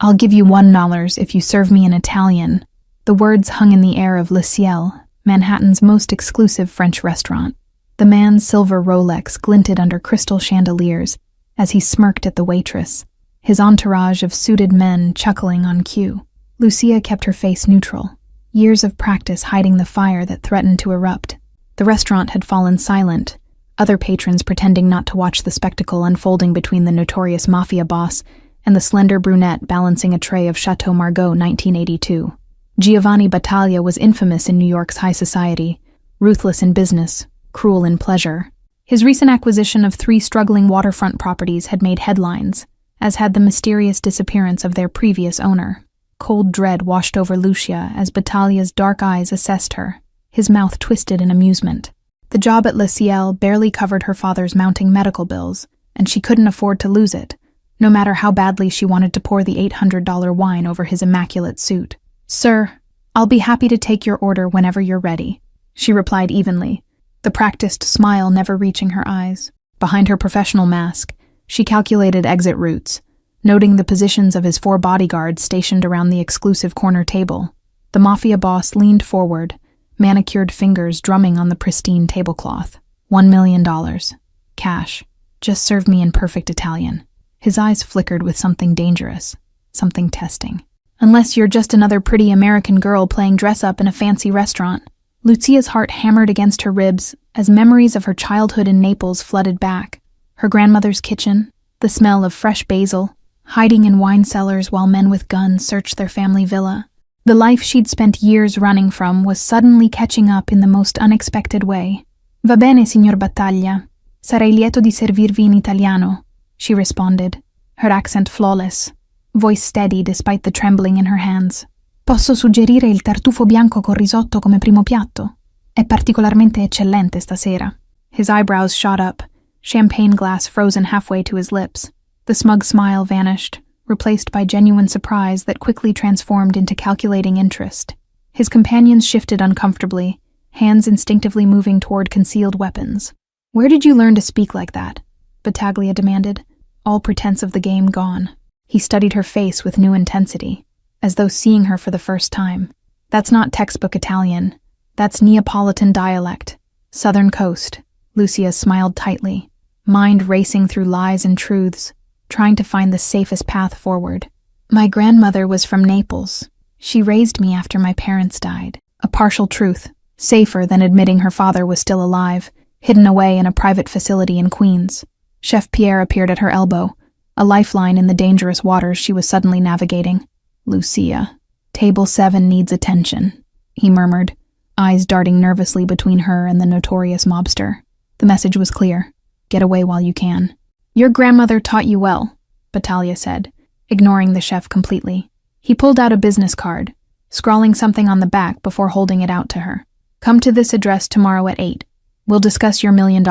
I'll give you $1 if you serve me in Italian. The words hung in the air of Le Ciel, Manhattan's most exclusive French restaurant. The man's silver Rolex glinted under crystal chandeliers as he smirked at the waitress, his entourage of suited men chuckling on cue. Lucia kept her face neutral, years of practice hiding the fire that threatened to erupt. The restaurant had fallen silent, other patrons pretending not to watch the spectacle unfolding between the notorious mafia boss and the slender brunette balancing a tray of Chateau Margaux 1982. Giovanni Battaglia was infamous in New York's high society, ruthless in business, cruel in pleasure. His recent acquisition of 3 struggling waterfront properties had made headlines, as had the mysterious disappearance of their previous owner. Cold dread washed over Lucia as Battaglia's dark eyes assessed her, his mouth twisted in amusement. The job at Le Ciel barely covered her father's mounting medical bills, and she couldn't afford to lose it, no matter how badly she wanted to pour the $800 wine over his immaculate suit. "Sir, I'll be happy to take your order whenever you're ready," she replied evenly, the practiced smile never reaching her eyes. Behind her professional mask, she calculated exit routes, noting the positions of his 4 bodyguards stationed around the exclusive corner table. The mafia boss leaned forward, manicured fingers drumming on the pristine tablecloth. $1 million. Cash. Just serve me in perfect Italian. His eyes flickered with something dangerous, something testing. "Unless you're just another pretty American girl playing dress-up in a fancy restaurant." Lucia's heart hammered against her ribs as memories of her childhood in Naples flooded back. Her grandmother's kitchen, the smell of fresh basil, hiding in wine cellars while men with guns searched their family villa. The life she'd spent years running from was suddenly catching up in the most unexpected way. "Va bene, signor Battaglia. Sarei lieto di servirvi in italiano," she responded, her accent flawless, voice steady despite the trembling in her hands. "Posso suggerire il tartufo bianco con risotto come primo piatto? È particolarmente eccellente stasera." His eyebrows shot up, champagne glass frozen halfway to his lips. The smug smile vanished, replaced by genuine surprise that quickly transformed into calculating interest. His companions shifted uncomfortably, hands instinctively moving toward concealed weapons. "Where did you learn to speak like that?" Battaglia demanded, all pretense of the game gone. He studied her face with new intensity, as though seeing her for the first time. "That's not textbook Italian. That's Neapolitan dialect. Southern coast." Lucia smiled tightly, mind racing through lies and truths, trying to find the safest path forward. "My grandmother was from Naples. She raised me after my parents died." A partial truth, safer than admitting her father was still alive, hidden away in a private facility in Queens. Chef Pierre appeared at her elbow, a lifeline in the dangerous waters she was suddenly navigating. "Lucia, table 7 needs attention," he murmured, eyes darting nervously between her and the notorious mobster. The message was clear. Get away while you can. "Your grandmother taught you well," Battaglia said, ignoring the chef completely. He pulled out a business card, scrawling something on the back before holding it out to her. "Come to this address tomorrow at 8. We'll discuss your $1 million.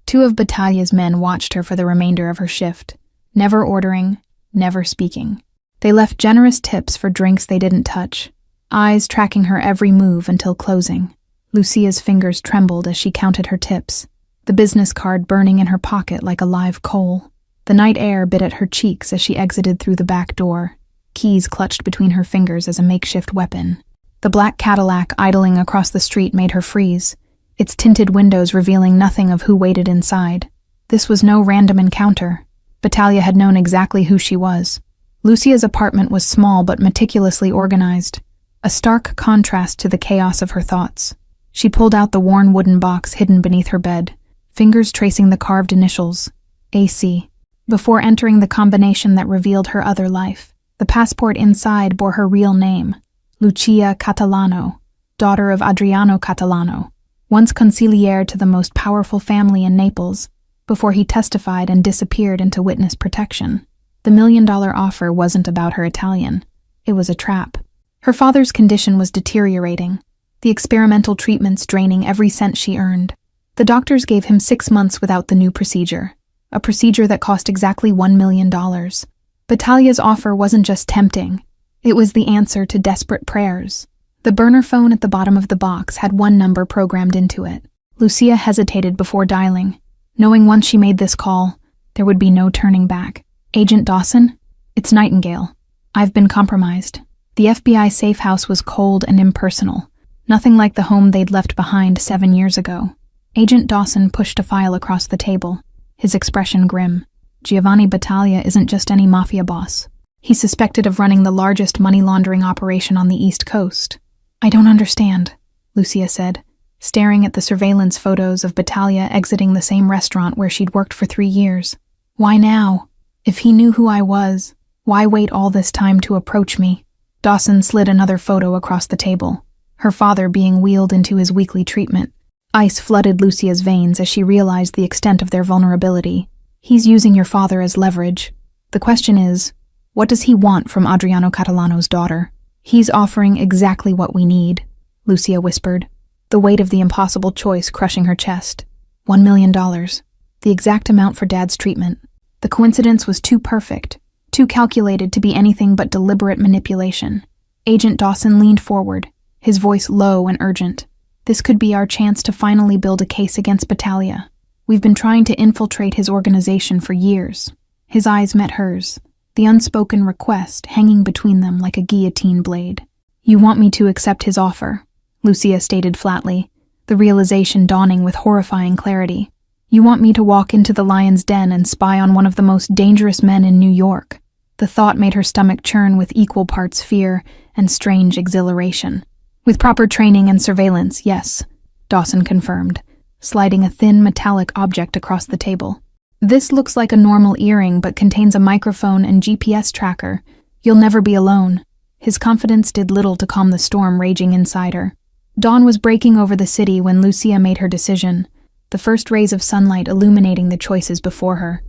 2 of Battaglia's men watched her for the remainder of her shift, never ordering, never speaking. They left generous tips for drinks they didn't touch, eyes tracking her every move until closing. Lucia's fingers trembled as she counted her tips, the business card burning in her pocket like a live coal. The night air bit at her cheeks as she exited through the back door, keys clutched between her fingers as a makeshift weapon. The black Cadillac idling across the street made her freeze, its tinted windows revealing nothing of who waited inside. This was no random encounter. Battaglia had known exactly who she was. Lucia's apartment was small but meticulously organized, a stark contrast to the chaos of her thoughts. She pulled out the worn wooden box hidden beneath her bed, fingers tracing the carved initials, AC, before entering the combination that revealed her other life. The passport inside bore her real name, Lucia Catalano, daughter of Adriano Catalano, once consigliere to the most powerful family in Naples, before he testified and disappeared into witness protection. The $1 million offer wasn't about her Italian. It was a trap. Her father's condition was deteriorating, the experimental treatments draining every cent she earned. The doctors gave him 6 months without the new procedure, a procedure that cost exactly $1 million. Battaglia's offer wasn't just tempting. It was the answer to desperate prayers. The burner phone at the bottom of the box had one number programmed into it. Lucia hesitated before dialing, knowing once she made this call, there would be no turning back. "Agent Dawson? It's Nightingale." I've been compromised. The FBI safe house was cold and impersonal, nothing like the home they'd left behind 7 years ago. Agent Dawson pushed a file across the table, his expression grim. Giovanni Battaglia isn't just any mafia boss. He's suspected of running the largest money laundering operation on the East Coast. I don't understand, Lucia said, staring at the surveillance photos of Battaglia exiting the same restaurant where she'd worked for 3 years. Why now? If he knew who I was, why wait all this time to approach me? Dawson slid another photo across the table, her father being wheeled into his weekly treatment. Ice flooded Lucia's veins as she realized the extent of their vulnerability. He's using your father as leverage. The question is, what does he want from Adriano Catalano's daughter? He's offering exactly what we need, Lucia whispered, the weight of the impossible choice crushing her chest. $1 million, the exact amount for Dad's treatment. The coincidence was too perfect, too calculated to be anything but deliberate manipulation. Agent Dawson leaned forward, his voice low and urgent. This could be our chance to finally build a case against Battaglia. We've been trying to infiltrate his organization for years. His eyes met hers, the unspoken request hanging between them like a guillotine blade. You want me to accept his offer, Lucia stated flatly, the realization dawning with horrifying clarity. You want me to walk into the lion's den and spy on one of the most dangerous men in New York. The thought made her stomach churn with equal parts fear and strange exhilaration. With proper training and surveillance, yes, Dawson confirmed, sliding a thin metallic object across the table. This looks like a normal earring but contains a microphone and GPS tracker. You'll never be alone. His confidence did little to calm the storm raging inside her. Dawn was breaking over the city when Lucia made her decision, the first rays of sunlight illuminating the choices before her.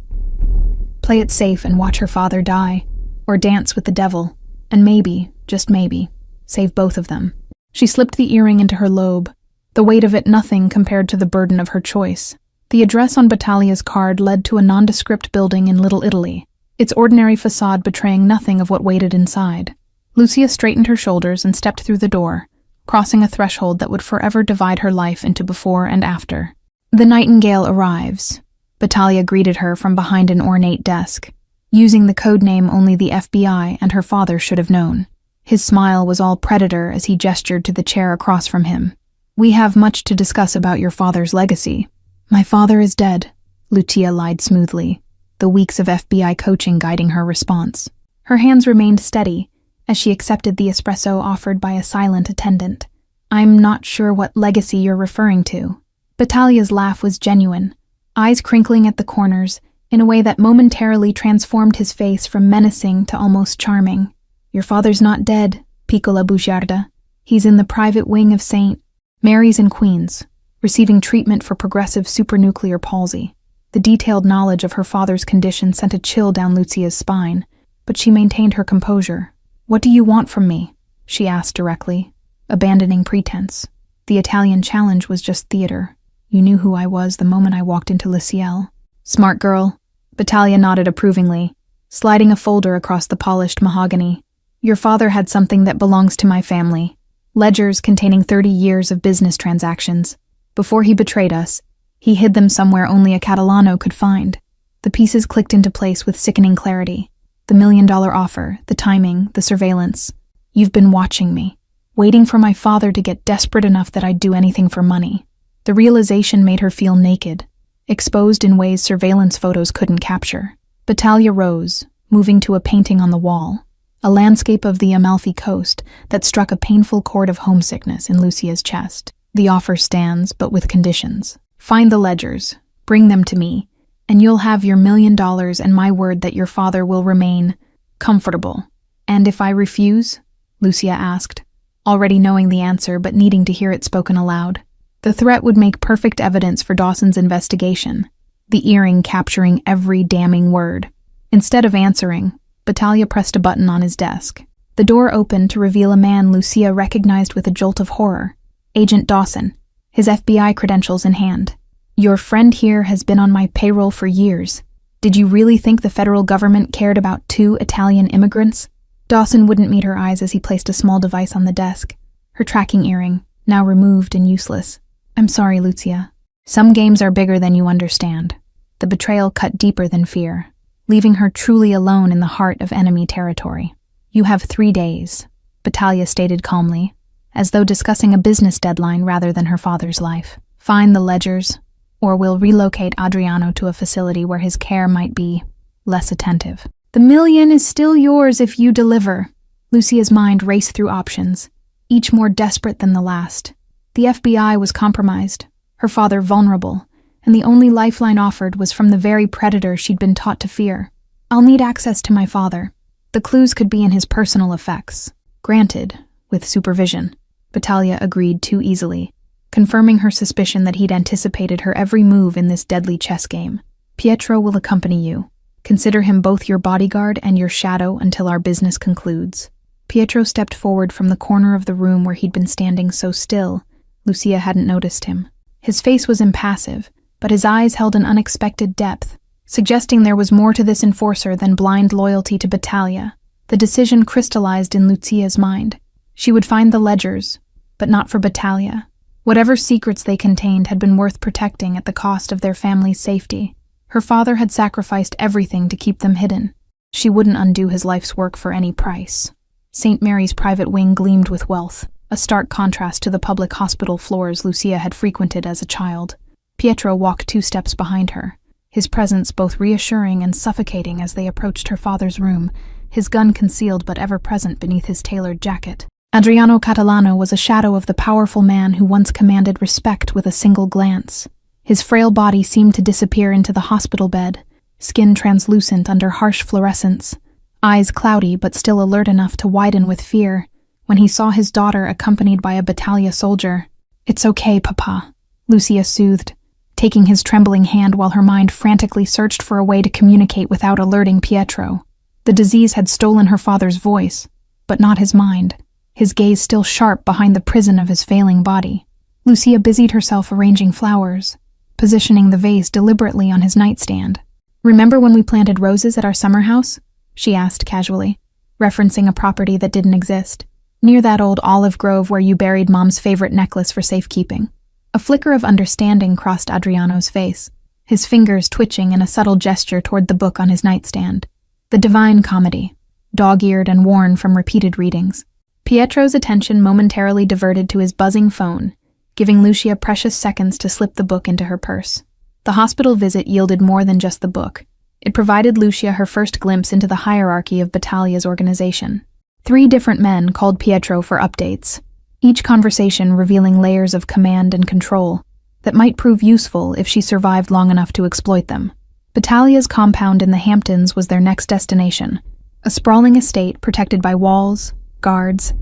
Play it safe and watch her father die, or dance with the devil, and maybe, just maybe, save both of them. She slipped the earring into her lobe, the weight of it nothing compared to the burden of her choice. The address on Battaglia's card led to a nondescript building in Little Italy, its ordinary facade betraying nothing of what waited inside. Lucia straightened her shoulders and stepped through the door, crossing a threshold that would forever divide her life into before and after. The Nightingale arrives. Battaglia greeted her from behind an ornate desk, using the code name only the FBI and her father should have known. His smile was all predator as he gestured to the chair across from him. We have much to discuss about your father's legacy. My father is dead, Lucia lied smoothly, the weeks of FBI coaching guiding her response. Her hands remained steady as she accepted the espresso offered by a silent attendant. I'm not sure what legacy you're referring to. Battaglia's laugh was genuine, eyes crinkling at the corners in a way that momentarily transformed his face from menacing to almost charming. Your father's not dead, Piccola Bugiarda. He's in the private wing of St. Mary's in Queens, receiving treatment for progressive supranuclear palsy. The detailed knowledge of her father's condition sent a chill down Lucia's spine, but she maintained her composure. What do you want from me? She asked directly, abandoning pretense. The Italian challenge was just theater. You knew who I was the moment I walked into Le Ciel. Smart girl. Battaglia nodded approvingly, sliding a folder across the polished mahogany. Your father had something that belongs to my family. Ledgers containing 30 years of business transactions. Before he betrayed us, he hid them somewhere only a Catalano could find. The pieces clicked into place with sickening clarity. The $1 million offer, the timing, the surveillance. You've been watching me, waiting for my father to get desperate enough that I'd do anything for money. The realization made her feel naked, exposed in ways surveillance photos couldn't capture. Battaglia rose, moving to a painting on the wall, a landscape of the Amalfi Coast that struck a painful chord of homesickness in Lucia's chest. The offer stands, but with conditions. Find the ledgers, bring them to me, and you'll have your $1 million and my word that your father will remain comfortable. And if I refuse? Lucia asked, already knowing the answer but needing to hear it spoken aloud. The threat would make perfect evidence for Dawson's investigation, the earring capturing every damning word. Instead of answering, Battaglia pressed a button on his desk. The door opened to reveal a man Lucia recognized with a jolt of horror. Agent Dawson, his FBI credentials in hand. Your friend here has been on my payroll for years. Did you really think the federal government cared about 2 Italian immigrants? Dawson wouldn't meet her eyes as he placed a small device on the desk, her tracking earring, now removed and useless. I'm sorry, Lucia. Some games are bigger than you understand. The betrayal cut deeper than fear, leaving her truly alone in the heart of enemy territory. You have 3 days, Battaglia stated calmly, as though discussing a business deadline rather than her father's life. Find the ledgers, or we'll relocate Adriano to a facility where his care might be less attentive. The million is still yours if you deliver. Lucia's mind raced through options, each more desperate than the last. The FBI was compromised, her father vulnerable, and the only lifeline offered was from the very predator she'd been taught to fear. I'll need access to my father. The clues could be in his personal effects. Granted, with supervision. Battaglia agreed too easily, confirming her suspicion that he'd anticipated her every move in this deadly chess game. Pietro will accompany you. Consider him both your bodyguard and your shadow until our business concludes. Pietro stepped forward from the corner of the room where he'd been standing so still, Lucia hadn't noticed him. His face was impassive, but his eyes held an unexpected depth, suggesting there was more to this enforcer than blind loyalty to Battaglia. The decision crystallized in Lucia's mind. She would find the ledgers, but not for Battaglia. Whatever secrets they contained had been worth protecting at the cost of their family's safety. Her father had sacrificed everything to keep them hidden. She wouldn't undo his life's work for any price. St. Mary's private wing gleamed with wealth, a stark contrast to the public hospital floors Lucia had frequented as a child. Pietro walked 2 steps behind her, his presence both reassuring and suffocating as they approached her father's room, his gun concealed but ever present beneath his tailored jacket. Adriano Catalano was a shadow of the powerful man who once commanded respect with a single glance. His frail body seemed to disappear into the hospital bed, skin translucent under harsh fluorescence, eyes cloudy but still alert enough to widen with fear when he saw his daughter accompanied by a Battaglia soldier. "It's okay, Papa," Lucia soothed, taking his trembling hand while her mind frantically searched for a way to communicate without alerting Pietro. The disease had stolen her father's voice, but not his mind, his gaze still sharp behind the prison of his failing body. Lucia busied herself arranging flowers, positioning the vase deliberately on his nightstand. "Remember when we planted roses at our summer house?" she asked casually, referencing a property that didn't exist, near that old olive grove where you buried Mom's favorite necklace for safekeeping. A flicker of understanding crossed Adriano's face, his fingers twitching in a subtle gesture toward the book on his nightstand. The Divine Comedy, dog-eared and worn from repeated readings. Pietro's attention momentarily diverted to his buzzing phone, giving Lucia precious seconds to slip the book into her purse. The hospital visit yielded more than just the book. It provided Lucia her first glimpse into the hierarchy of Battaglia's organization. 3 different men called Pietro for updates, each conversation revealing layers of command and control that might prove useful if she survived long enough to exploit them. Battaglia's compound in the Hamptons was their next destination, a sprawling estate protected by walls, guards,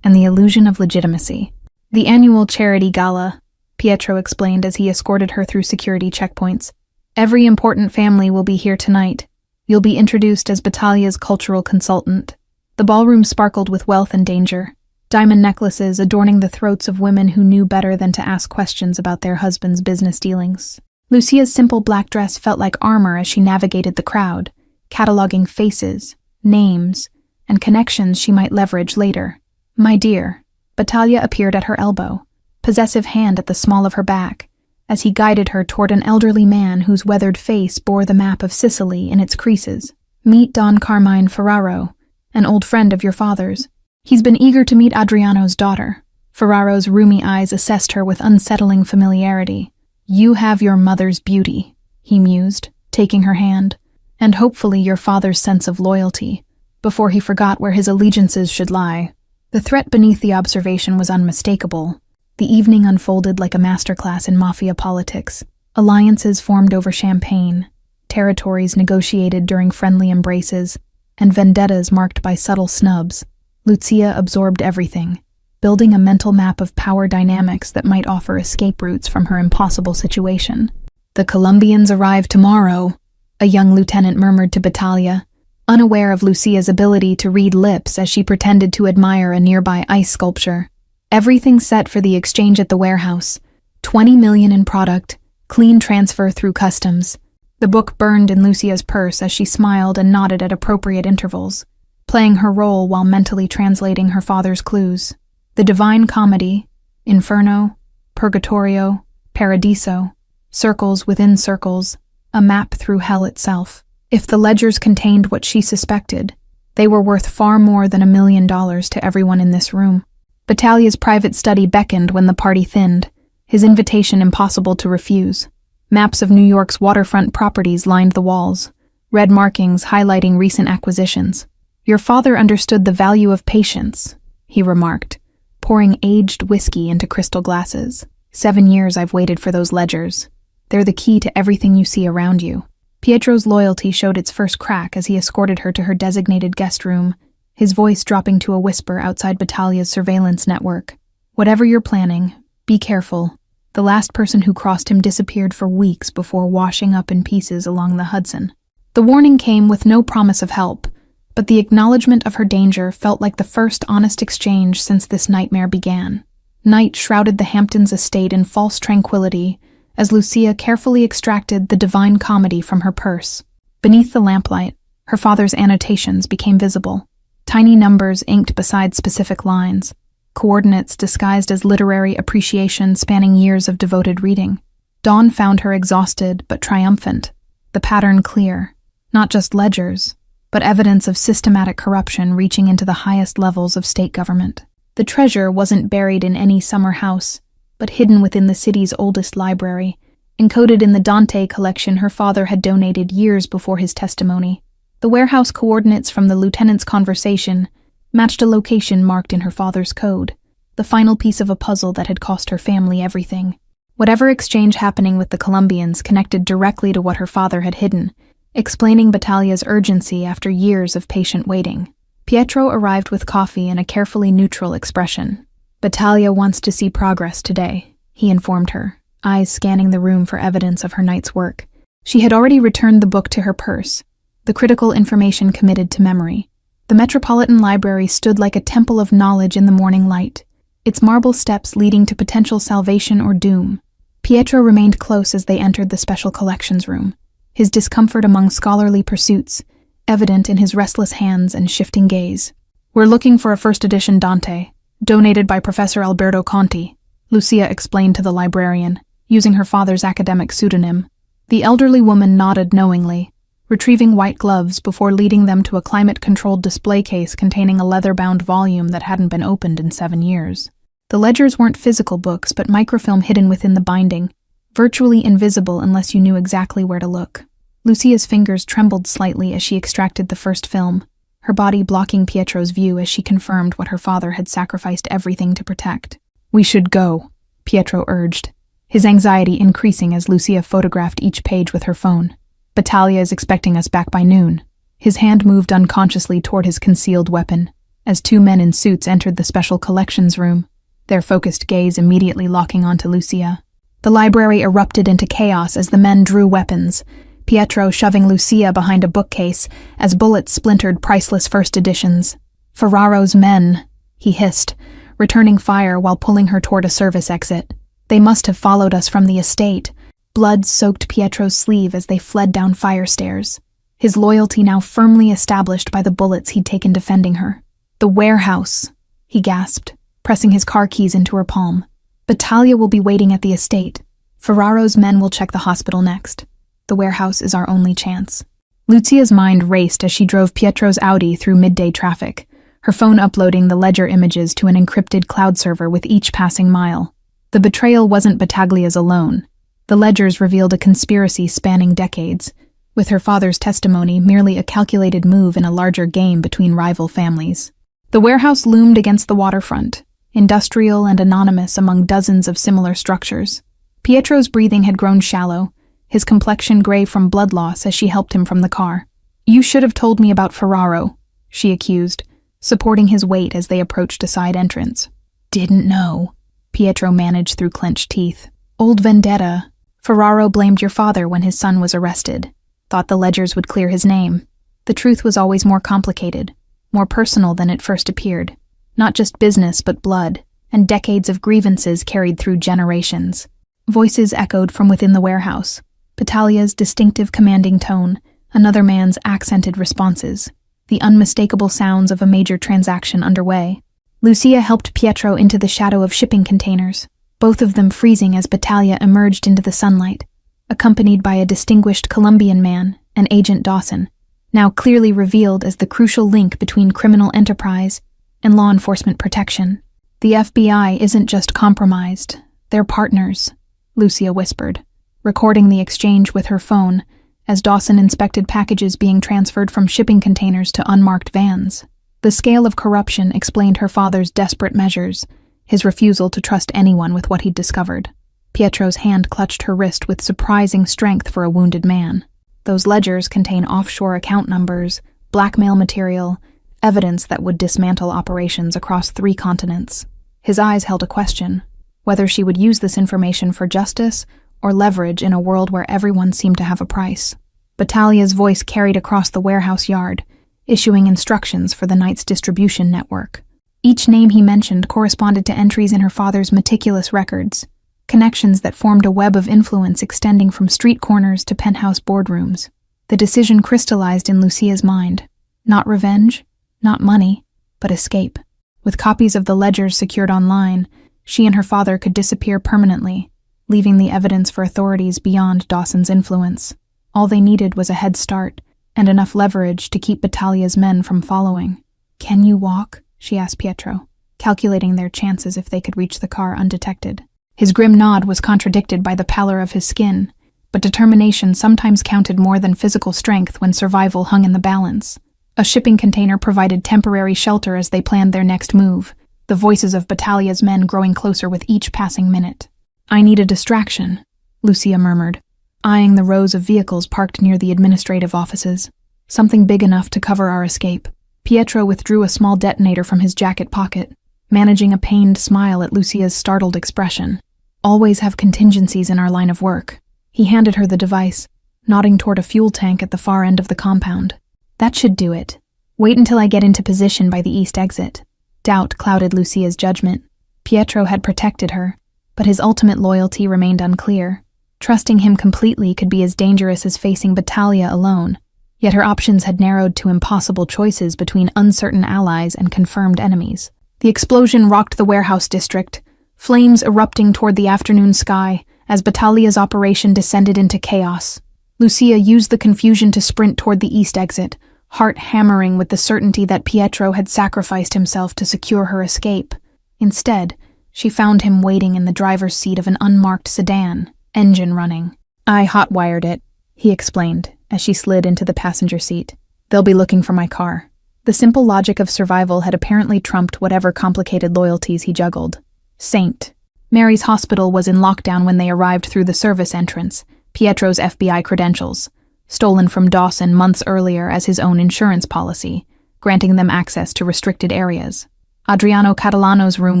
and the illusion of legitimacy. "The annual charity gala," Pietro explained as he escorted her through security checkpoints. "Every important family will be here tonight. You'll be introduced as Battaglia's cultural consultant." The ballroom sparkled with wealth and danger, diamond necklaces adorning the throats of women who knew better than to ask questions about their husbands' business dealings. Lucia's simple black dress felt like armor as she navigated the crowd, cataloging faces, names, and connections she might leverage later. "My dear," Battaglia appeared at her elbow, possessive hand at the small of her back, as he guided her toward an elderly man whose weathered face bore the map of Sicily in its creases. "Meet Don Carmine Ferraro, an old friend of your father's. He's been eager to meet Adriano's daughter." Ferraro's rheumy eyes assessed her with unsettling familiarity. "You have your mother's beauty," he mused, taking her hand, "and hopefully your father's sense of loyalty," before he forgot where his allegiances should lie. The threat beneath the observation was unmistakable. The evening unfolded like a masterclass in mafia politics. Alliances formed over champagne, territories negotiated during friendly embraces, and vendettas marked by subtle snubs. Lucia absorbed everything, building a mental map of power dynamics that might offer escape routes from her impossible situation. "The Colombians arrive tomorrow," a young lieutenant murmured to Battaglia, unaware of Lucia's ability to read lips as she pretended to admire a nearby ice sculpture. "Everything set for the exchange at the warehouse. 20 million in product, clean transfer through customs." The book burned in Lucia's purse as she smiled and nodded at appropriate intervals, playing her role while mentally translating her father's clues. The Divine Comedy, Inferno, Purgatorio, Paradiso, circles within circles, a map through hell itself. If the ledgers contained what she suspected, They were worth far more than $1 million to everyone in this room. Batalia's private study beckoned when the party thinned, his invitation impossible to refuse. Maps of New York's waterfront properties lined the walls, red markings highlighting recent acquisitions. "Your father understood the value of patience," he remarked, pouring aged whiskey into crystal glasses. 7 years I've waited for those ledgers. They're the key to everything you see around you. Pietro's loyalty showed its first crack as he escorted her to her designated guest room, his voice dropping to a whisper outside Batalia's surveillance network. "Whatever you're planning, be careful." The last person who crossed him disappeared for weeks before washing up in pieces along the Hudson. The warning came with no promise of help, but the acknowledgement of her danger felt like the first honest exchange since this nightmare began. Night shrouded the Hamptons' estate in false tranquility as Lucia carefully extracted the Divine Comedy from her purse. Beneath the lamplight, her father's annotations became visible. Tiny numbers inked beside specific lines, coordinates disguised as literary appreciation spanning years of devoted reading. Dawn found her exhausted but triumphant, the pattern clear. Not just ledgers, but evidence of systematic corruption reaching into the highest levels of state government. The treasure wasn't buried in any summer house, but hidden within the city's oldest library, encoded in the Dante collection her father had donated years before his testimony. The warehouse coordinates from the lieutenant's conversation matched a location marked in her father's code, the final piece of a puzzle that had cost her family everything. Whatever exchange happening with the Colombians connected directly to what her father had hidden, explaining Batalia's urgency after years of patient waiting. Pietro arrived with coffee and a carefully neutral expression. "Battaglia wants to see progress today," he informed her, eyes scanning the room for evidence of her night's work. She had already returned the book to her purse, the critical information committed to memory. The Metropolitan Library stood like a temple of knowledge in the morning light, its marble steps leading to potential salvation or doom. Pietro remained close as they entered the special collections room, his discomfort among scholarly pursuits evident in his restless hands and shifting gaze. "We're looking for a first edition Dante, donated by Professor Alberto Conti," Lucia explained to the librarian, using her father's academic pseudonym. The elderly woman nodded knowingly, retrieving white gloves before leading them to a climate-controlled display case containing a leather-bound volume that hadn't been opened in 7 years. The ledgers weren't physical books, but microfilm hidden within the binding, virtually invisible unless you knew exactly where to look. Lucia's fingers trembled slightly as she extracted the first film, her body blocking Pietro's view as she confirmed what her father had sacrificed everything to protect. "We should go," Pietro urged, his anxiety increasing as Lucia photographed each page with her phone. "Battaglia is expecting us back by noon." His hand moved unconsciously toward his concealed weapon, as 2 men in suits entered the special collections room, their focused gaze immediately locking onto Lucia. The library erupted into chaos as the men drew weapons, Pietro shoving Lucia behind a bookcase as bullets splintered priceless first editions. "Ferraro's men," he hissed, returning fire while pulling her toward a service exit. "They must have followed us from the estate." Blood soaked Pietro's sleeve as they fled down fire stairs, his loyalty now firmly established by the bullets he'd taken defending her. "The warehouse," he gasped, pressing his car keys into her palm. "Battaglia will be waiting at the estate. Ferraro's men will check the hospital next. The warehouse is our only chance." Lucia's mind raced as she drove Pietro's Audi through midday traffic, her phone uploading the ledger images to an encrypted cloud server with each passing mile. The betrayal wasn't Battaglia's alone. The ledgers revealed a conspiracy spanning decades, with her father's testimony merely a calculated move in a larger game between rival families. The warehouse loomed against the waterfront, industrial and anonymous among dozens of similar structures. Pietro's breathing had grown shallow, his complexion gray from blood loss as she helped him from the car. "You should have told me about Ferraro," she accused, supporting his weight as they approached a side entrance. "Didn't know," Pietro managed through clenched teeth. "Old vendetta. Ferraro blamed your father when his son was arrested. Thought the ledgers would clear his name. The truth was always more complicated, more personal than it first appeared. Not just business, but blood, and decades of grievances carried through generations." Voices echoed from within the warehouse, Battaglia's distinctive commanding tone, another man's accented responses, the unmistakable sounds of a major transaction underway. Lucia helped Pietro into the shadow of shipping containers, both of them freezing as Battaglia emerged into the sunlight, accompanied by a distinguished Colombian man and Agent Dawson. now clearly revealed as the crucial link between criminal enterprise and law enforcement protection. The FBI isn't just compromised, they're partners, Lucia whispered, recording the exchange with her phone as Dawson inspected packages being transferred from shipping containers to unmarked vans. The scale of corruption explained her father's desperate measures, his refusal to trust anyone with what he'd discovered. Pietro's hand clutched her wrist with surprising strength for a wounded man. Those ledgers contain offshore account numbers, blackmail material, evidence that would dismantle operations across 3 continents. His eyes held a question, whether she would use this information for justice or leverage in a world where everyone seemed to have a price. Batalia's voice carried across the warehouse yard, issuing instructions for the night's distribution network. Each name he mentioned corresponded to entries in her father's meticulous records, connections that formed a web of influence extending from street corners to penthouse boardrooms. The decision crystallized in Lucia's mind. Not revenge, not money, but escape. With copies of the ledgers secured online, she and her father could disappear permanently, leaving the evidence for authorities beyond Dawson's influence. All they needed was a head start, and enough leverage to keep Batalia's men from following. "Can you walk?" she asked Pietro, calculating their chances if they could reach the car undetected. His grim nod was contradicted by the pallor of his skin, but determination sometimes counted more than physical strength when survival hung in the balance. A shipping container provided temporary shelter as they planned their next move, the voices of Batalia's men growing closer with each passing minute. "I need a distraction," Lucia murmured, eyeing the rows of vehicles parked near the administrative offices. "Something big enough to cover our escape." Pietro withdrew a small detonator from his jacket pocket, managing a pained smile at Lucia's startled expression. "Always have contingencies in our line of work." He handed her the device, nodding toward a fuel tank at the far end of the compound. "That should do it. Wait until I get into position by the east exit." Doubt clouded Lucia's judgment. Pietro had protected her, but his ultimate loyalty remained unclear. Trusting him completely could be as dangerous as facing Battaglia alone, yet her options had narrowed to impossible choices between uncertain allies and confirmed enemies. The explosion rocked the warehouse district, flames erupting toward the afternoon sky as Battaglia's operation descended into chaos. Lucia used the confusion to sprint toward the east exit, heart hammering with the certainty that Pietro had sacrificed himself to secure her escape. Instead, she found him waiting in the driver's seat of an unmarked sedan, engine running. "I hot-wired it," he explained as she slid into the passenger seat. "They'll be looking for my car." The simple logic of survival had apparently trumped whatever complicated loyalties he juggled. Saint. Mary's hospital was in lockdown when they arrived through the service entrance, Pietro's FBI credentials, stolen from Dawson months earlier as his own insurance policy, granting them access to restricted areas. Adriano Catalano's room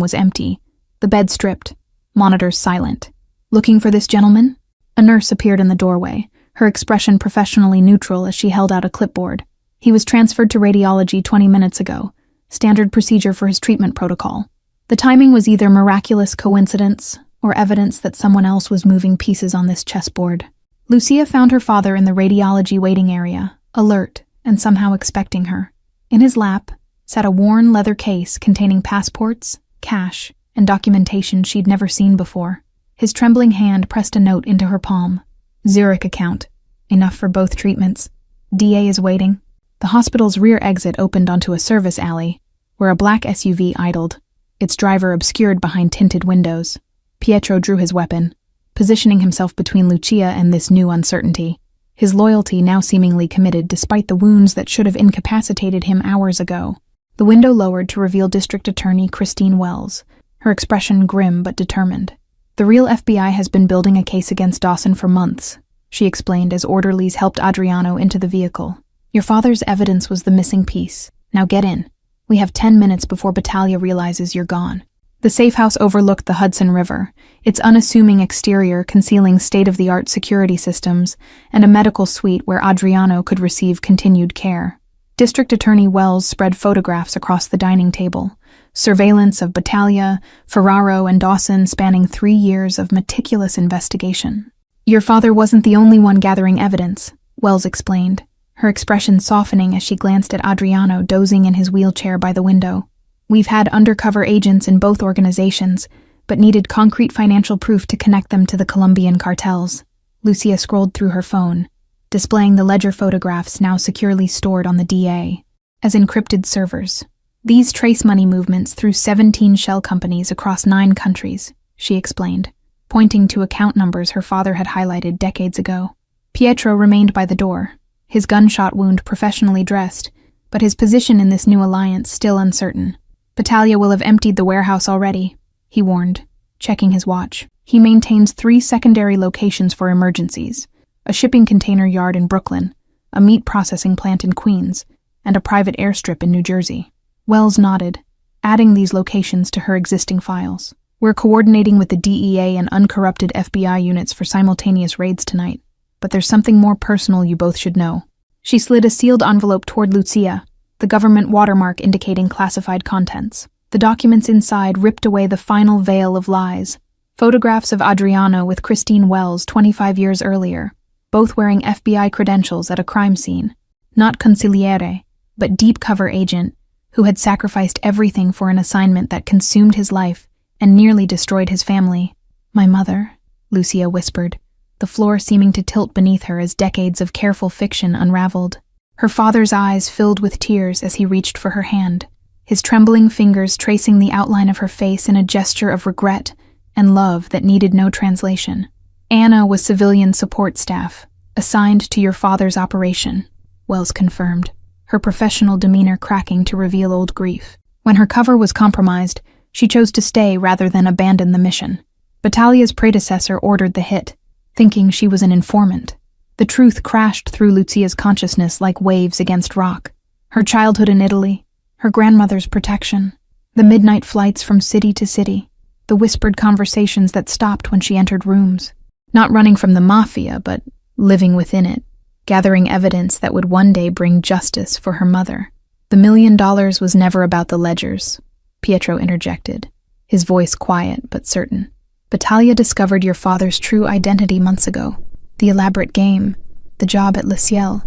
was empty, the bed stripped, monitors silent. "Looking for this gentleman?" A nurse appeared in the doorway, her expression professionally neutral as she held out a clipboard. "He was transferred to radiology 20 minutes ago, standard procedure for his treatment protocol." The timing was either miraculous coincidence or evidence that someone else was moving pieces on this chessboard. Lucia found her father in the radiology waiting area, alert and somehow expecting her. In his lap sat a worn leather case containing passports, cash, and documentation she'd never seen before. His trembling hand pressed a note into her palm. "Zurich account. Enough for both treatments. DA is waiting." The hospital's rear exit opened onto a service alley, where a black SUV idled, its driver obscured behind tinted windows. Pietro drew his weapon, positioning himself between Lucia and this new uncertainty, his loyalty now seemingly committed despite the wounds that should have incapacitated him hours ago. The window lowered to reveal District Attorney Christine Wells, her expression grim but determined. "The real FBI has been building a case against Dawson for months," she explained as orderlies helped Adriano into the vehicle. "Your father's evidence was the missing piece. Now get in. We have 10 minutes before Battaglia realizes you're gone." The safe house overlooked the Hudson River, its unassuming exterior concealing state-of-the-art security systems and a medical suite where Adriano could receive continued care. District Attorney Wells spread photographs across the dining table, surveillance of Battaglia, Ferraro, and Dawson spanning 3 years of meticulous investigation. "Your father wasn't the only one gathering evidence," Wells explained, her expression softening as she glanced at Adriano dozing in his wheelchair by the window. "We've had undercover agents in both organizations, but needed concrete financial proof to connect them to the Colombian cartels." Lucia scrolled through her phone, displaying the ledger photographs now securely stored on the DA as encrypted servers. These trace money movements through 17 shell companies across 9 countries, she explained, pointing to account numbers her father had highlighted decades ago. Pietro remained by the door, his gunshot wound professionally dressed, but his position in this new alliance still uncertain. Battaglia will have emptied the warehouse already, he warned, checking his watch. He maintains 3 secondary locations for emergencies: a shipping container yard in Brooklyn, a meat processing plant in Queens, and a private airstrip in New Jersey. Wells nodded, adding these locations to her existing files. We're coordinating with the DEA and uncorrupted FBI units for simultaneous raids tonight, but there's something more personal you both should know. She slid a sealed envelope toward Lucia, the government watermark indicating classified contents. The documents inside ripped away the final veil of lies. Photographs of Adriano with Christine Wells 25 years earlier, both wearing FBI credentials at a crime scene. Not consigliere, but deep cover agent, who had sacrificed everything for an assignment that consumed his life and nearly destroyed his family. My mother, Lucia whispered, the floor seeming to tilt beneath her as decades of careful fiction unraveled. Her father's eyes filled with tears as he reached for her hand, his trembling fingers tracing the outline of her face in a gesture of regret and love that needed no translation. Anna was civilian support staff, assigned to your father's operation, Wells confirmed, her professional demeanor cracking to reveal old grief. When her cover was compromised, she chose to stay rather than abandon the mission. Battaglia's predecessor ordered the hit, thinking she was an informant. The truth crashed through Lucia's consciousness like waves against rock. Her childhood in Italy, her grandmother's protection, the midnight flights from city to city, the whispered conversations that stopped when she entered rooms. Not running from the mafia, but living within it, gathering evidence that would one day bring justice for her mother. The $1 million was never about the ledgers, Pietro interjected, his voice quiet but certain. Battaglia discovered your father's true identity months ago. The elaborate game, the job at Le Ciel,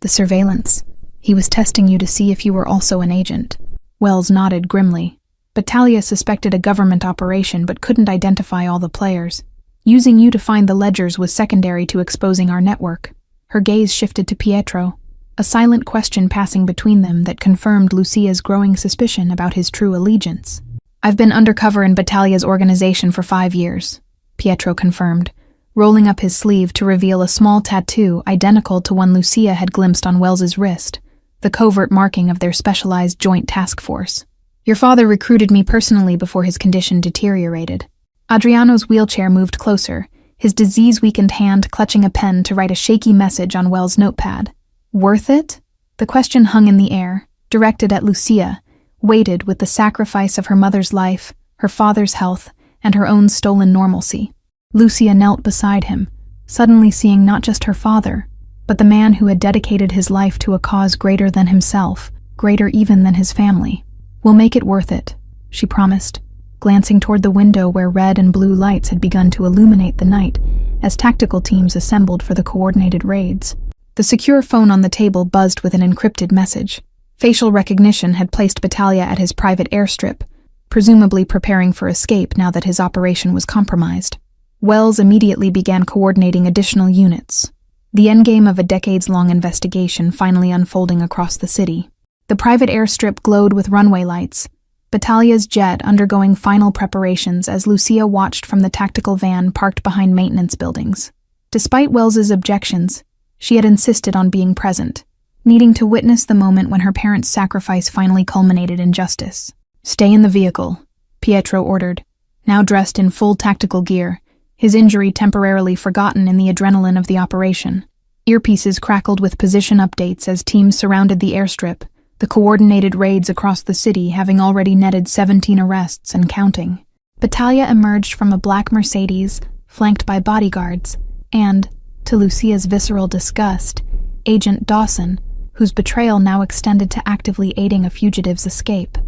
the surveillance. He was testing you to see if you were also an agent. Wells nodded grimly. Battaglia suspected a government operation but couldn't identify all the players. Using you to find the ledgers was secondary to exposing our network. Her gaze shifted to Pietro, a silent question passing between them that confirmed Lucia's growing suspicion about his true allegiance. I've been undercover in Battaglia's organization for 5 years, Pietro confirmed, rolling up his sleeve to reveal a small tattoo identical to one Lucia had glimpsed on Wells's wrist, the covert marking of their specialized joint task force. Your father recruited me personally before his condition deteriorated. Adriano's wheelchair moved closer, his disease-weakened hand clutching a pen to write a shaky message on Wells's notepad. Worth it? The question hung in the air, directed at Lucia, weighted with the sacrifice of her mother's life, her father's health, and her own stolen normalcy. Lucia knelt beside him, suddenly seeing not just her father, but the man who had dedicated his life to a cause greater than himself, greater even than his family. We'll make it worth it, she promised, glancing toward the window where red and blue lights had begun to illuminate the night as tactical teams assembled for the coordinated raids. The secure phone on the table buzzed with an encrypted message. Facial recognition had placed Battaglia at his private airstrip, presumably preparing for escape now that his operation was compromised. Wells immediately began coordinating additional units, the endgame of a decades-long investigation finally unfolding across the city. The private airstrip glowed with runway lights, Battaglia's jet undergoing final preparations as Lucia watched from the tactical van parked behind maintenance buildings. Despite Wells's objections, she had insisted on being present, needing to witness the moment when her parents' sacrifice finally culminated in justice. Stay in the vehicle, Pietro ordered, now dressed in full tactical gear, his injury temporarily forgotten in the adrenaline of the operation. Earpieces crackled with position updates as teams surrounded the airstrip, the coordinated raids across the city having already netted 17 arrests and counting. Battaglia emerged from a black Mercedes, flanked by bodyguards, and, to Lucia's visceral disgust, Agent Dawson, whose betrayal now extended to actively aiding a fugitive's escape.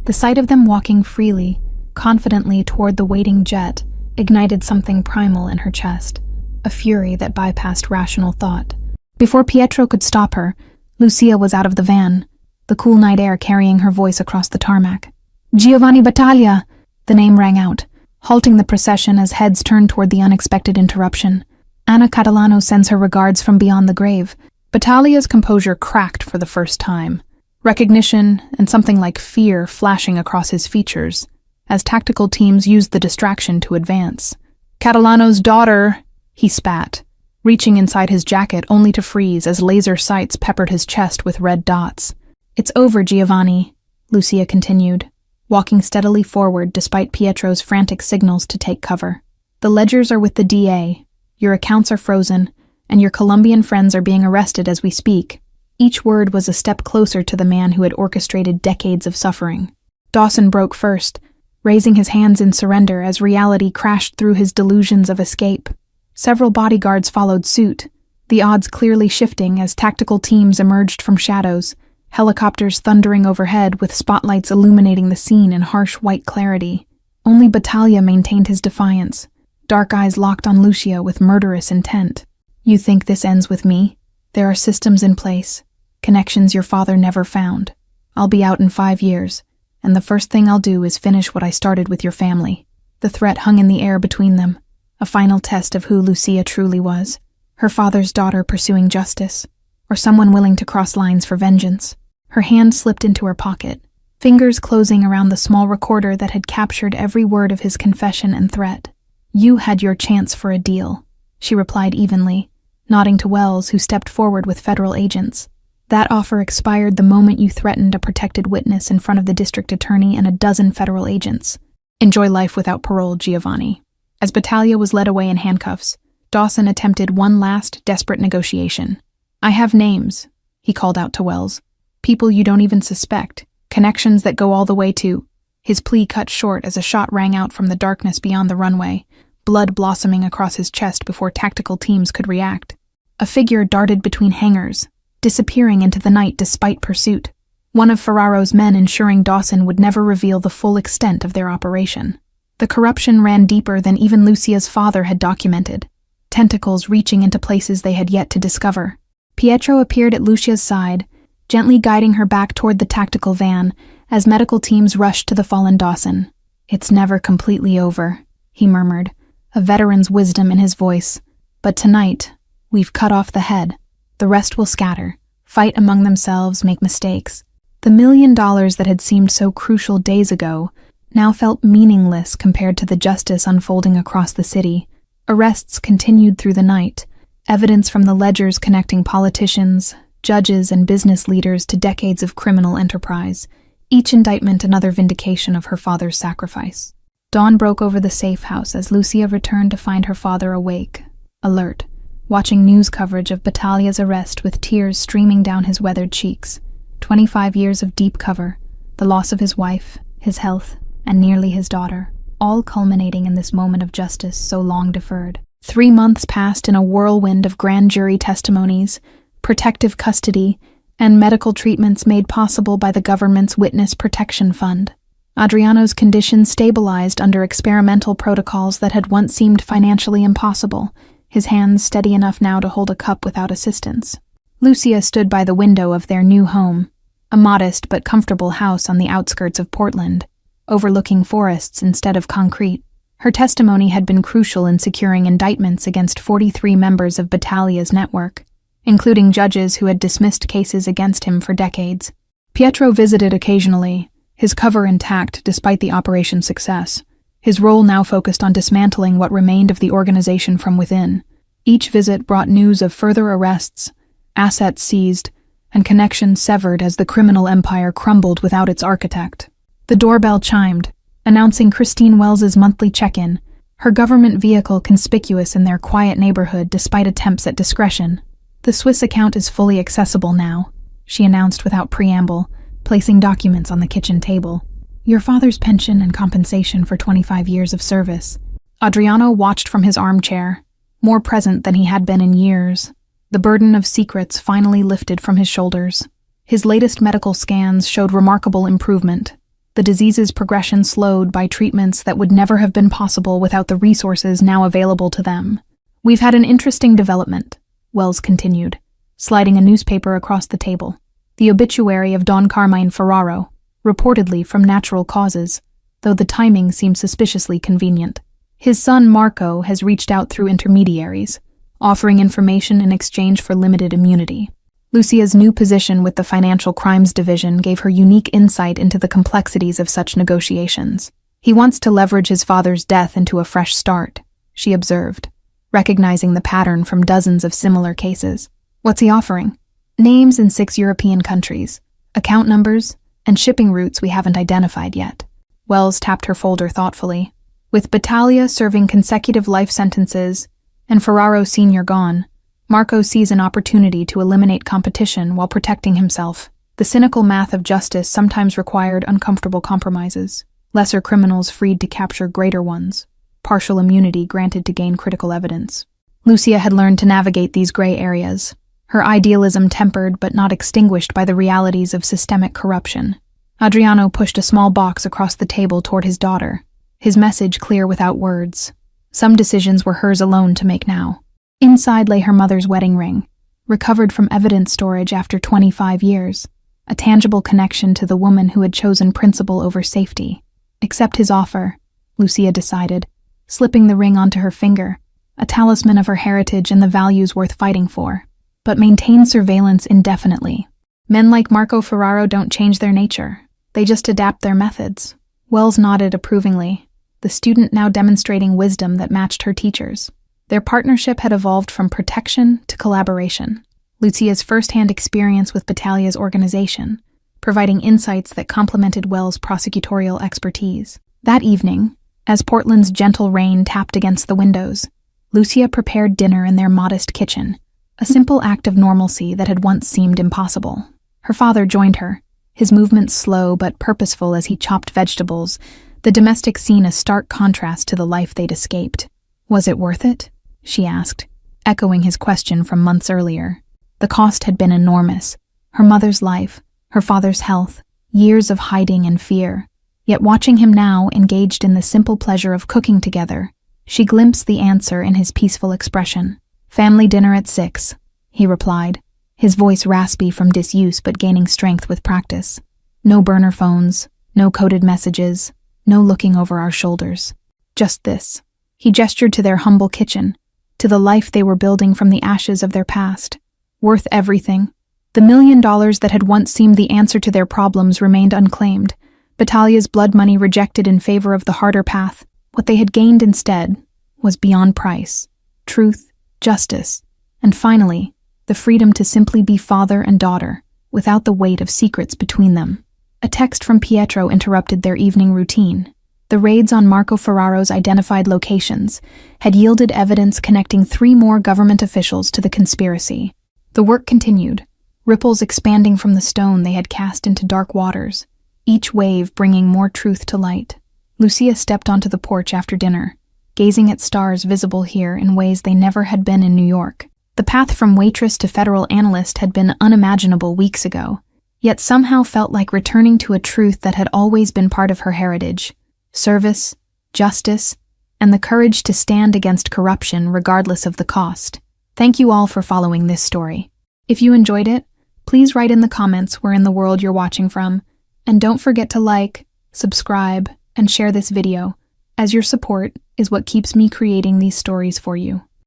The sight of them walking freely, confidently toward the waiting jet, ignited something primal in her chest, a fury that bypassed rational thought. Before Pietro could stop her, Lucia was out of the van, the cool night air carrying her voice across the tarmac. Giovanni Battaglia! The name rang out, halting the procession as heads turned toward the unexpected interruption. Anna Catalano sends her regards from beyond the grave. Battalia's composure cracked for the first time, recognition and something like fear flashing across his features, as tactical teams used the distraction to advance. Catalano's daughter, he spat, reaching inside his jacket only to freeze as laser sights peppered his chest with red dots. It's over, Giovanni, Lucia continued, walking steadily forward despite Pietro's frantic signals to take cover. The ledgers are with the DA, your accounts are frozen, and your Colombian friends are being arrested as we speak. Each word was a step closer to the man who had orchestrated decades of suffering. Dawson broke first, raising his hands in surrender as reality crashed through his delusions of escape. Several bodyguards followed suit, the odds clearly shifting as tactical teams emerged from shadows, helicopters thundering overhead with spotlights illuminating the scene in harsh white clarity. Only Battaglia maintained his defiance, dark eyes locked on Lucia with murderous intent. You think this ends with me? There are systems in place, connections your father never found. I'll be out in 5 years, and the first thing I'll do is finish what I started with your family. The threat hung in the air between them, a final test of who Lucia truly was, her father's daughter pursuing justice, or someone willing to cross lines for vengeance. Her hand slipped into her pocket, fingers closing around the small recorder that had captured every word of his confession and threat. You had your chance for a deal, she replied evenly, nodding to Wells, who stepped forward with federal agents. That offer expired the moment you threatened a protected witness in front of the district attorney and a dozen federal agents. Enjoy life without parole, Giovanni. As Battaglia was led away in handcuffs, Dawson attempted one last, desperate negotiation. I have names, he called out to Wells. People you don't even suspect, connections that go all the way to... His plea cut short as a shot rang out from the darkness beyond the runway, blood blossoming across his chest before tactical teams could react. A figure darted between hangars, disappearing into the night despite pursuit, one of Ferraro's men ensuring Dawson would never reveal the full extent of their operation. The corruption ran deeper than even Lucia's father had documented, tentacles reaching into places they had yet to discover. Pietro appeared at Lucia's side, gently guiding her back toward the tactical van as medical teams rushed to the fallen Dawson. It's never completely over, he murmured, a veteran's wisdom in his voice. But tonight, we've cut off the head. The rest will scatter, fight among themselves, make mistakes. The $1 million that had seemed so crucial days ago now felt meaningless compared to the justice unfolding across the city. Arrests continued through the night, evidence from the ledgers connecting politicians, judges, and business leaders to decades of criminal enterprise, each indictment another vindication of her father's sacrifice. Dawn broke over the safe house as Lucia returned to find her father awake, alert, watching news coverage of Battaglia's arrest with tears streaming down his weathered cheeks. 25 years of deep cover, the loss of his wife, his health, and nearly his daughter, all culminating in this moment of justice so long deferred. 3 months passed in a whirlwind of grand jury testimonies, protective custody, and medical treatments made possible by the government's Witness Protection Fund. Adriano's condition stabilized under experimental protocols that had once seemed financially impossible, his hands steady enough now to hold a cup without assistance. Lucia stood by the window of their new home, a modest but comfortable house on the outskirts of Portland, overlooking forests instead of concrete. Her testimony had been crucial in securing indictments against 43 members of Battaglia's network, including judges who had dismissed cases against him for decades. Pietro visited occasionally, his cover intact despite the operation's success. His role now focused on dismantling what remained of the organization from within. Each visit brought news of further arrests, assets seized, and connections severed as the criminal empire crumbled without its architect. The doorbell chimed, announcing Christine Wells's monthly check-in, her government vehicle conspicuous in their quiet neighborhood despite attempts at discretion. The Swiss account is fully accessible now, she announced without preamble, placing documents on the kitchen table. Your father's pension and compensation for 25 years of service. Adriano watched from his armchair, more present than he had been in years. The burden of secrets finally lifted from his shoulders. His latest medical scans showed remarkable improvement, the disease's progression slowed by treatments that would never have been possible without the resources now available to them. We've had an interesting development, Wells continued, sliding a newspaper across the table. The obituary of Don Carmine Ferraro, reportedly from natural causes, though the timing seemed suspiciously convenient. His son Marco has reached out through intermediaries, offering information in exchange for limited immunity. Lucia's new position with the Financial Crimes Division gave her unique insight into the complexities of such negotiations. "He wants to leverage his father's death into a fresh start," she observed, recognizing the pattern from dozens of similar cases. "What's he offering?" "Names in 6 European countries, account numbers, and shipping routes we haven't identified yet." Wells tapped her folder thoughtfully. With Battaglia serving consecutive life sentences and Ferraro Sr. gone, Marco sees an opportunity to eliminate competition while protecting himself. The cynical math of justice sometimes required uncomfortable compromises. Lesser criminals freed to capture greater ones. Partial immunity granted to gain critical evidence. Lucia had learned to navigate these gray areas, her idealism tempered but not extinguished by the realities of systemic corruption. Adriano pushed a small box across the table toward his daughter, his message clear without words. Some decisions were hers alone to make now. Inside lay her mother's wedding ring, recovered from evidence storage after 25 years, a tangible connection to the woman who had chosen principle over safety. Accept his offer, Lucia decided, slipping the ring onto her finger, a talisman of her heritage and the values worth fighting for. But maintain surveillance indefinitely. Men like Marco Ferraro don't change their nature. They just adapt their methods. Wells nodded approvingly, the student now demonstrating wisdom that matched her teacher's. Their partnership had evolved from protection to collaboration. Lucia's first-hand experience with Battaglia's organization, providing insights that complemented Wells' prosecutorial expertise. That evening, as Portland's gentle rain tapped against the windows, Lucia prepared dinner in their modest kitchen, a simple act of normalcy that had once seemed impossible. Her father joined her, his movements slow but purposeful as he chopped vegetables, the domestic scene a stark contrast to the life they'd escaped. "Was it worth it?" she asked, echoing his question from months earlier. The cost had been enormous. Her mother's life, her father's health, years of hiding and fear. Yet watching him now, engaged in the simple pleasure of cooking together, she glimpsed the answer in his peaceful expression. "Family dinner at 6, he replied, his voice raspy from disuse but gaining strength with practice. "No burner phones, no coded messages, no looking over our shoulders. Just this." He gestured to their humble kitchen, to the life they were building from the ashes of their past. Worth everything. The $1 million that had once seemed the answer to their problems remained unclaimed. Battaglia's blood money rejected in favor of the harder path. What they had gained instead was beyond price. Truth, justice, and finally, the freedom to simply be father and daughter, without the weight of secrets between them. A text from Pietro interrupted their evening routine. The raids on Marco Ferraro's identified locations had yielded evidence connecting 3 more government officials to the conspiracy. The work continued, ripples expanding from the stone they had cast into dark waters, each wave bringing more truth to light. Lucia stepped onto the porch after dinner, gazing at stars visible here in ways they never had been in New York. The path from waitress to federal analyst had been unimaginable weeks ago, yet somehow felt like returning to a truth that had always been part of her heritage: service, justice, and the courage to stand against corruption regardless of the cost. Thank you all for following this story. If you enjoyed it, please write in the comments where in the world you're watching from, and don't forget to like, subscribe, and share this video, as your support is what keeps me creating these stories for you.